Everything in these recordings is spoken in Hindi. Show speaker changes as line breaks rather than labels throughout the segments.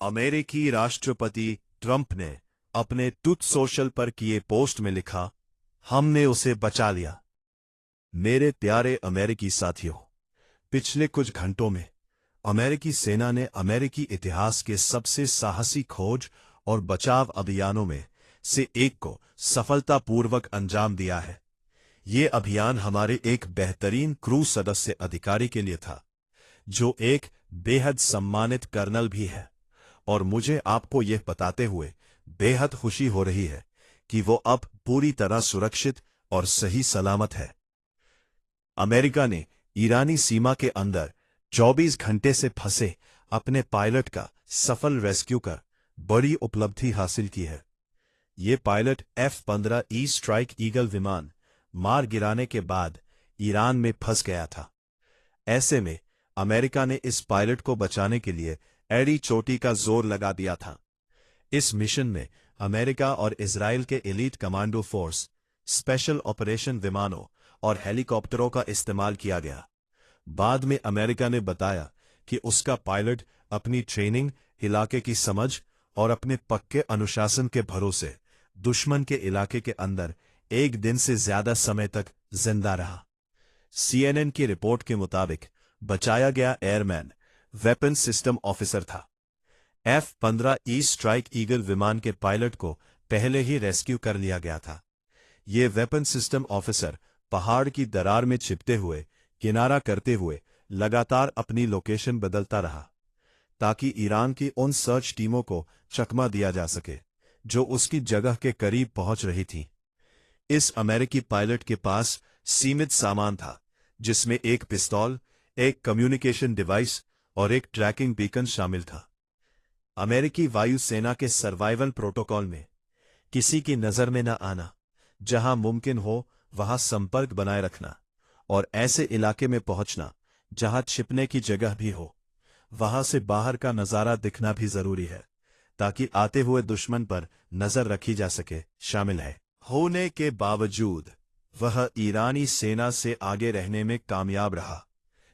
अमेरिकी राष्ट्रपति ट्रंप ने अपने ट्रूथ सोशल पर किए पोस्ट में लिखा, हमने उसे बचा लिया। मेरे प्यारे अमेरिकी साथियों, पिछले कुछ घंटों में अमेरिकी सेना ने अमेरिकी इतिहास के सबसे साहसी खोज और बचाव अभियानों में से एक को सफलतापूर्वक अंजाम दिया है। ये अभियान हमारे एक बेहतरीन क्रू सदस्य अधिकारी के लिए था, जो एक बेहद सम्मानित कर्नल भी है, और मुझे आपको यह बताते हुए बेहद खुशी हो रही है कि वो अब पूरी तरह सुरक्षित और सही सलामत है। अमेरिका ने ईरानी सीमा के अंदर 24 घंटे से फंसे अपने पायलट का सफल रेस्क्यू कर बड़ी उपलब्धि हासिल की है। ये पायलट F-15E स्ट्राइक ईगल विमान मार गिराने के बाद ईरान में फंस गया था। ऐसे में अमेरिका ने इस पायलट को बचाने के लिए एड़ी चोटी का जोर लगा दिया था। इस मिशन में अमेरिका और इजराइल के elite commando force, special operation विमानों और हेलीकॉप्टरों का इस्तेमाल किया गया। बाद में अमेरिका ने बताया कि उसका पायलट अपनी ट्रेनिंग, इलाके की समझ और अपने पक्के अनुशासन के भरोसे दुश्मन के इलाके के अंदर एक दिन से ज्यादा समय तक जिंदा रहा। CNN की रिपोर्ट के मुताबिक बचाया गया एयरमैन वेपन सिस्टम ऑफिसर था। F-15E स्ट्राइक ईगल विमान के पायलट को पहले ही रेस्क्यू कर लिया गया था। ये वेपन सिस्टम ऑफिसर पहाड़ की दरार में छिपते हुए किनारा करते हुए लगातार अपनी लोकेशन बदलता रहा, ताकि ईरान की उन सर्च टीमों को चकमा दिया जा सके जो उसकी जगह के करीब पहुंच रही थी। इस अमेरिकी पायलट के पास सीमित सामान था, जिसमें एक पिस्तौल, एक कम्युनिकेशन डिवाइस और एक ट्रैकिंग बीकन शामिल था। अमेरिकी वायुसेना के सर्वाइवल प्रोटोकॉल में किसी की नजर में न आना, जहां मुमकिन हो वहां संपर्क बनाए रखना और ऐसे इलाके में पहुंचना जहां छिपने की जगह भी हो, वहां से बाहर का नजारा दिखना भी जरूरी है, ताकि आते हुए दुश्मन पर नजर रखी जा सके, शामिल है। होने के बावजूद वह ईरानी सेना से आगे रहने में कामयाब रहा,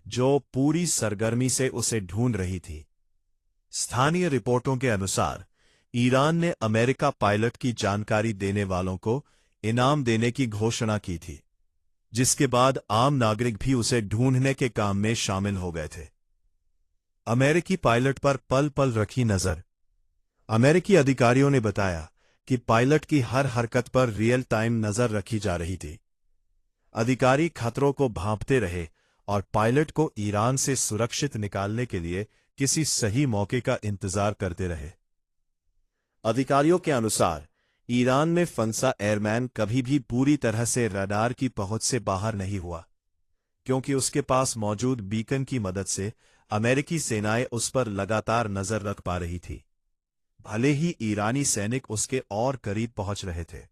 जो पूरी सरगर्मी से उसे ढूंढ रही थी। स्थानीय रिपोर्टों के अनुसार ईरान ने अमेरिका पायलट की जानकारी देने वालों को इनाम देने की घोषणा की थी, जिसके बाद आम नागरिक भी उसे ढूंढने के काम में शामिल हो गए थे। अमेरिकी पायलट पर पल पल रखी नजर। अमेरिकी अधिकारियों ने बताया कि पायलट की हर हरकत पर रियल टाइम नजर रखी जा रही थी। अधिकारी खतरों को भांपते रहे और पायलट को ईरान से सुरक्षित निकालने के लिए किसी सही मौके का इंतजार करते रहे। अधिकारियों के अनुसार ईरान में फंसा एयरमैन कभी भी पूरी तरह से रडार की पहुंच से बाहर नहीं हुआ, क्योंकि उसके पास मौजूद बीकन की मदद से अमेरिकी सेनाएं उस पर लगातार नजर रख पा रही थी, भले ही ईरानी सैनिक उसके और करीब पहुंच रहे थे।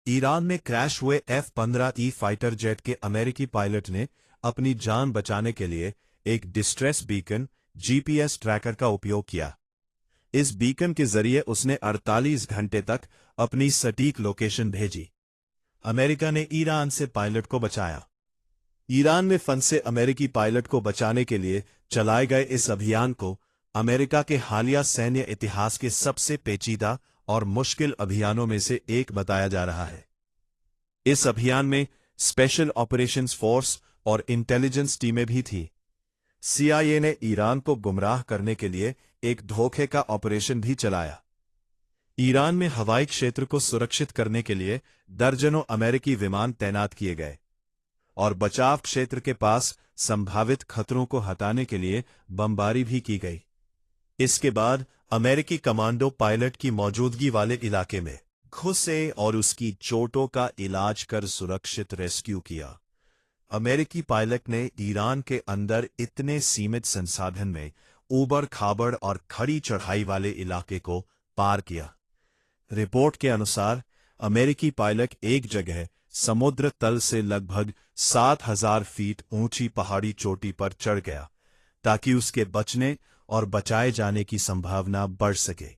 ईरान में क्रैश हुए F-15E फाइटर जेट के अमेरिकी पायलट ने अपनी जान बचाने के लिए एक डिस्ट्रेस बीकन GPS ट्रैकर का उपयोग किया। इस बीकन के जरिए उसने 48 घंटे तक अपनी सटीक लोकेशन भेजी। अमेरिका ने ईरान से पायलट को बचाया। ईरान में फंसे अमेरिकी पायलट को बचाने के लिए चलाए गए इस अभियान को अमेरिका के हालिया सैन्य इतिहास के सबसे पेचीदा और मुश्किल अभियानों में से एक बताया जा रहा है। इस अभियान में स्पेशल ऑपरेशंस फोर्स और इंटेलिजेंस टीमें भी थी। CIA ने ईरान को गुमराह करने के लिए एक धोखे का ऑपरेशन भी चलाया। ईरान में हवाई क्षेत्र को सुरक्षित करने के लिए दर्जनों अमेरिकी विमान तैनात किए गए और बचाव क्षेत्र के पास संभावित खतरों को हटाने के लिए बमबारी भी की गई। इसके बाद अमेरिकी कमांडो पायलट की मौजूदगी वाले इलाके में घुसे और उसकी चोटों का इलाज कर सुरक्षित रेस्क्यू किया। अमेरिकी पायलट ने ईरान के अंदर इतने सीमित संसाधन में ऊबड़ खाबड़ और खड़ी चढ़ाई वाले इलाके को पार किया। रिपोर्ट के अनुसार अमेरिकी पायलट एक जगह समुद्र तल से लगभग 7,000 फीट ऊंची पहाड़ी चोटी पर चढ़ गया, ताकि उसके बचने और बचाए जाने की संभावना बढ़ सके।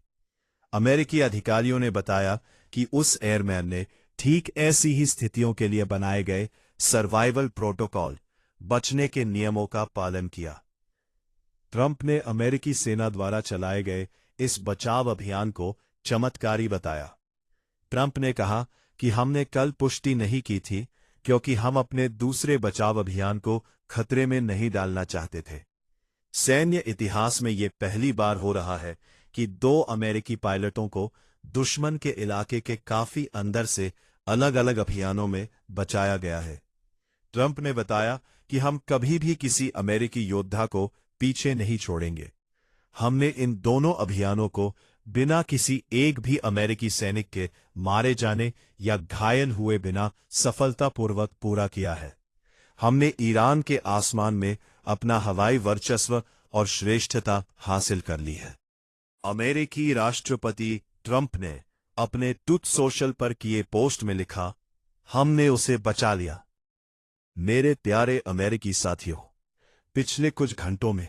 अमेरिकी अधिकारियों ने बताया कि उस एयरमैन ने ठीक ऐसी ही स्थितियों के लिए बनाए गए सर्वाइवल प्रोटोकॉल, बचने के नियमों का पालन किया। ट्रंप ने अमेरिकी सेना द्वारा चलाए गए इस बचाव अभियान को चमत्कारी बताया। ट्रंप ने कहा कि हमने कल पुष्टि नहीं की थी क्योंकि हम अपने दूसरे बचाव अभियान को खतरे में नहीं डालना चाहते थे। सैन्य इतिहास में यह पहली बार हो रहा है कि 2 अमेरिकी पायलटों को दुश्मन के इलाके के काफी अंदर से अलग अलग अभियानों में बचाया गया है। ट्रंप ने बताया कि हम कभी भी किसी अमेरिकी योद्धा को पीछे नहीं छोड़ेंगे। हमने इन दोनों अभियानों को बिना किसी एक भी अमेरिकी सैनिक के मारे जाने या घायल हुए बिना सफलतापूर्वक पूरा किया है। हमने ईरान के आसमान में अपना हवाई वर्चस्व और श्रेष्ठता हासिल कर ली है। अमेरिकी राष्ट्रपति ट्रंप ने अपने ट्रूथ सोशल पर किए पोस्ट में लिखा, हमने उसे बचा लिया। मेरे प्यारे अमेरिकी साथियों, पिछले कुछ घंटों में